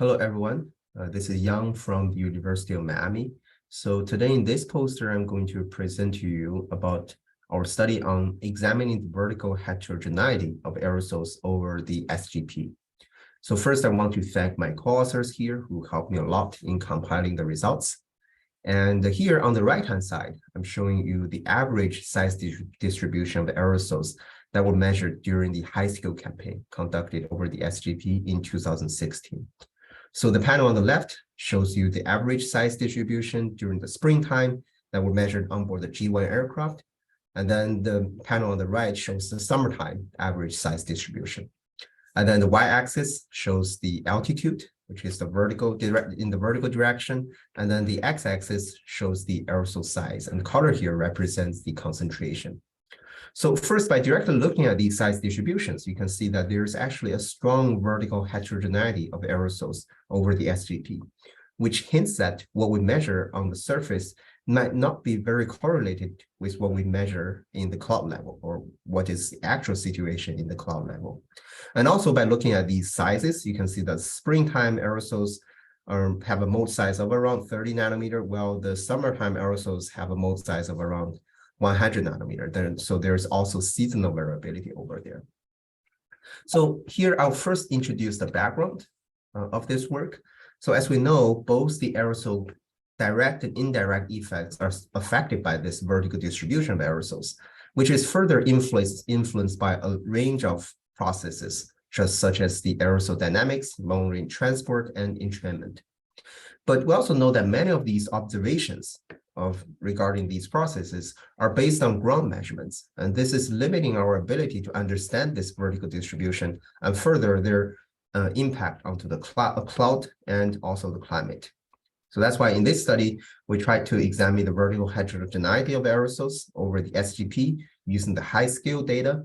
Hello, everyone. This is Yang from the University of Miami. So today in this poster, I'm going to present to you about our study on examining the vertical heterogeneity of aerosols over the SGP. So first, I want to thank my co-authors here who helped me a lot in compiling the results. And here on the right-hand side, I'm showing you the average size distribution of aerosols that were measured during the high-scale campaign conducted over the SGP in 2016. So the panel on the left shows you the average size distribution during the springtime that were measured on board the G1 aircraft. And then the panel on the right shows the summertime average size distribution. And then the y-axis shows the altitude, which is the vertical direction. And then the x-axis shows the aerosol size. And the color here represents the concentration. So first, by directly looking at these size distributions, you can see that there's actually a strong vertical heterogeneity of aerosols over the SGP, which hints that what we measure on the surface might not be very correlated with what we measure in the cloud level or what is the actual situation in the cloud level. And also by looking at these sizes, you can see that springtime aerosols have a mode size of around 30 nanometer, while the summertime aerosols have a mode size of around 100 nanometer. So there's also seasonal variability over there. So here I'll first introduce the background of this work. So as we know, both the aerosol direct and indirect effects are affected by this vertical distribution of aerosols, which is further influenced by a range of processes, such as the aerosol dynamics, long-range transport, and entrainment. But we also know that many of these observations regarding these processes are based on ground measurements, and this is limiting our ability to understand this vertical distribution and further their impact onto the cloud and also the climate. So that's why in this study, we tried to examine the vertical heterogeneity of aerosols over the SGP using the high-scale data.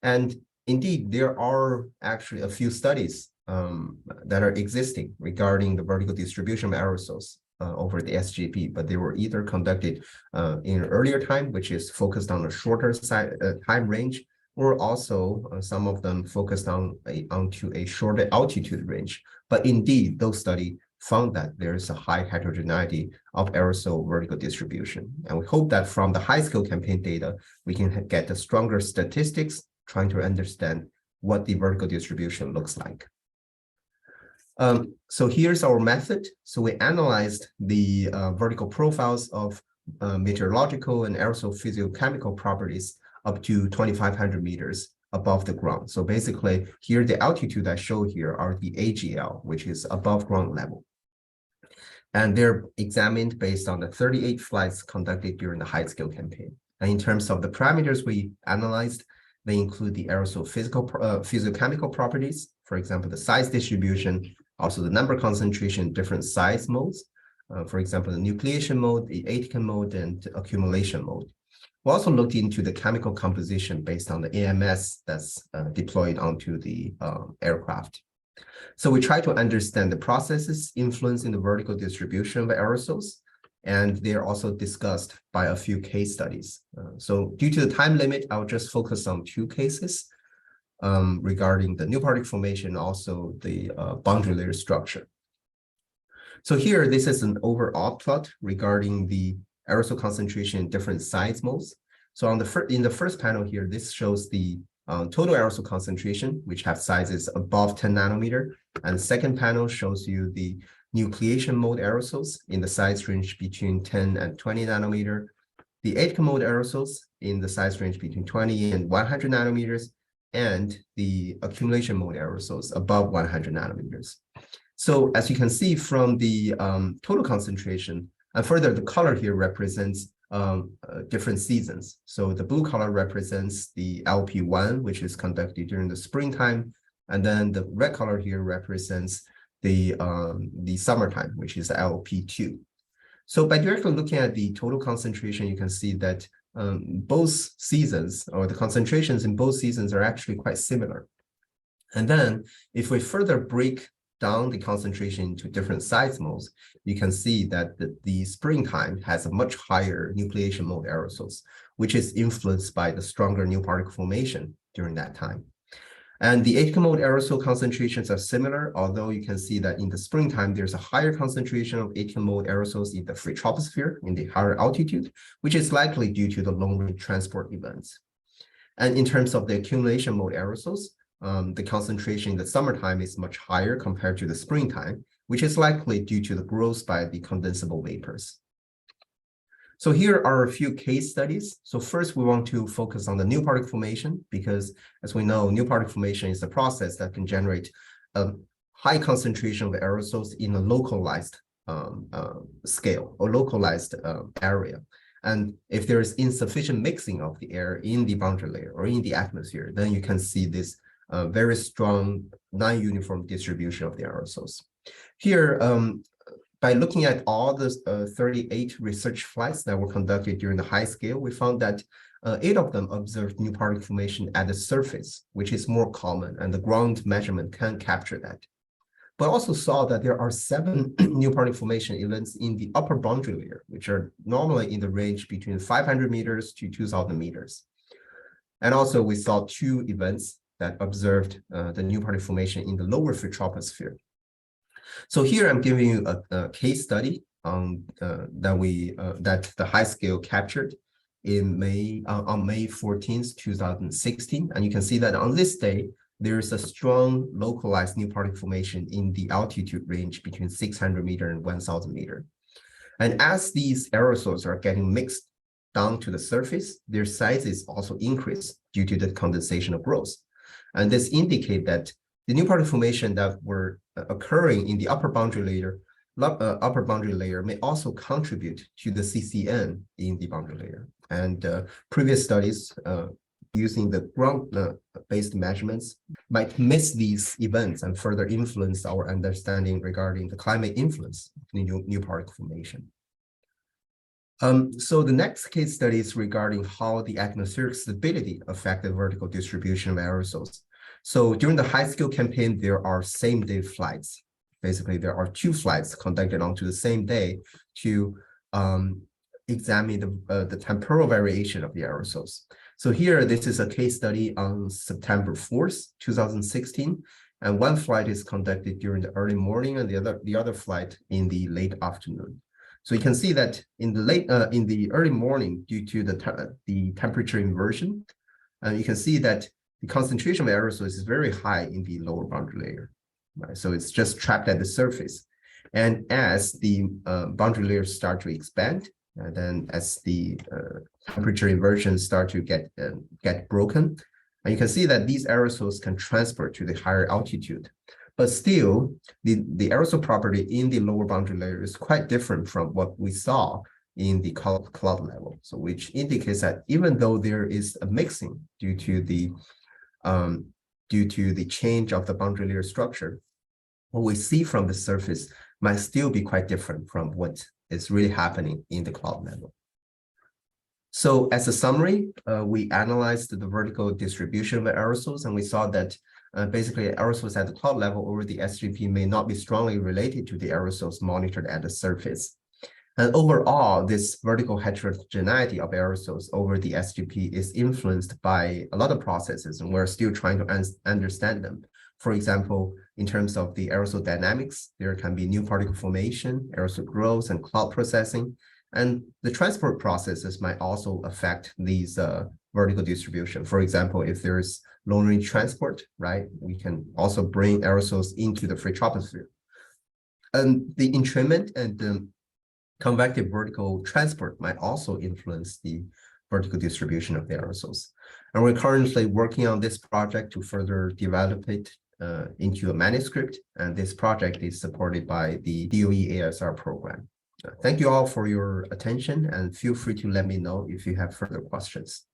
And indeed, there are actually a few studies that are existing regarding the vertical distribution of aerosols over the SGP, but they were either conducted in an earlier time, which is focused on a shorter time range, or also some of them focused onto a shorter altitude range. But indeed, those studies found that there is a high heterogeneity of aerosol vertical distribution. And we hope that from the high-scale campaign data, we can get the stronger statistics trying to understand what the vertical distribution looks like. So here's our method. So we analyzed the vertical profiles of meteorological and aerosol physiochemical properties up to 2,500 meters above the ground. So basically, here the altitude I show here are the AGL, which is above ground level. And they're examined based on the 38 flights conducted during the high-scale campaign. And in terms of the parameters we analyzed, they include the aerosol physiochemical properties, for example, the size distribution, also the number concentration in different size modes, for example, the nucleation mode, the Aitken mode, and accumulation mode. We also looked into the chemical composition based on the AMS that's deployed onto the aircraft. So we try to understand the processes influencing the vertical distribution of aerosols, and they're also discussed by a few case studies. So due to the time limit, I'll just focus on two cases regarding the new particle formation, also the boundary layer structure. So here, this is an overall plot regarding the aerosol concentration in different size modes. So in the first panel here, this shows the total aerosol concentration, which have sizes above 10 nanometer. And the second panel shows you the nucleation mode aerosols in the size range between 10 and 20 nanometer, the Aitken mode aerosols in the size range between 20 and 100 nanometers, and the accumulation mode aerosols above 100 nanometers. So as you can see from the total concentration, and further, the color here represents different seasons. So the blue color represents the LP1, which is conducted during the springtime, and then the red color here represents the summertime, which is the LP2. So by directly looking at the total concentration, you can see that both seasons, or the concentrations in both seasons, are actually quite similar. And then if we further break down the concentration into different size modes, you can see that the springtime has a much higher nucleation mode aerosols, which is influenced by the stronger new particle formation during that time. And the aquamode aerosol concentrations are similar, although you can see that in the springtime, there's a higher concentration of aquamode aerosols in the free troposphere in the higher altitude, which is likely due to the long-range transport events. And in terms of the accumulation mode aerosols, the concentration in the summertime is much higher compared to the springtime, which is likely due to the growth by the condensable vapors. So here are a few case studies. So first, we want to focus on the new particle formation because, as we know, new particle formation is a process that can generate a high concentration of aerosols in a localized scale or localized area. And if there is insufficient mixing of the air in the boundary layer or in the atmosphere, then you can see this very strong non-uniform distribution of the aerosols. Here, by looking at all the 38 research flights that were conducted during the high scale, we found that 8 of them observed new particle formation at the surface, which is more common, and the ground measurement can capture that. But also saw that there are 7 new particle formation events in the upper boundary layer, which are normally in the range between 500 meters to 2,000 meters. And also we saw 2 events that observed the new particle formation in the lower free troposphere. So here I'm giving you a case study that the high scale captured in May on May 14th, 2016. And you can see that on this day, there is a strong localized new particle formation in the altitude range between 600 meter and 1,000 meter. And as these aerosols are getting mixed down to the surface, their sizes also increase due to the condensation of growth. And this indicates that the new particle formation that were occurring in the upper boundary layer may also contribute to the CCN in the boundary layer. And previous studies using the ground-based measurements might miss these events and further influence our understanding regarding the climate influence of the new particle formation. So the next case study is regarding how the atmospheric stability affected vertical distribution of aerosols. So during the high-scale campaign, there are same-day flights. Basically, there are 2 flights conducted onto the same day to examine the temporal variation of the aerosols. So here, this is a case study on September 4th, 2016, and 1 flight is conducted during the early morning, and the other flight in the late afternoon. So you can see that in the early morning, due to the temperature inversion, you can see that the concentration of aerosols is very high in the lower boundary layer, right? So it's just trapped at the surface. And as the boundary layers start to expand, and then as the temperature inversions start to get broken, and you can see that these aerosols can transfer to the higher altitude. But still, the aerosol property in the lower boundary layer is quite different from what we saw in the cloud level. So which indicates that even though there is a mixing due to the change of the boundary layer structure, what we see from the surface might still be quite different from what is really happening in the cloud level. So as a summary, we analyzed the vertical distribution of the aerosols, and we saw that basically aerosols at the cloud level over the SGP may not be strongly related to the aerosols monitored at the surface. And overall, this vertical heterogeneity of aerosols over the SGP is influenced by a lot of processes, and we're still trying to understand them. For example, in terms of the aerosol dynamics, there can be new particle formation, aerosol growth, and cloud processing. And the transport processes might also affect these vertical distribution. For example, if there is long-range transport, right, we can also bring aerosols into the free troposphere. And the entrainment and the convective vertical transport might also influence the vertical distribution of the aerosols. And we're currently working on this project to further develop it into a manuscript. And this project is supported by the DOE ASR program. Thank you all for your attention, and feel free to let me know if you have further questions.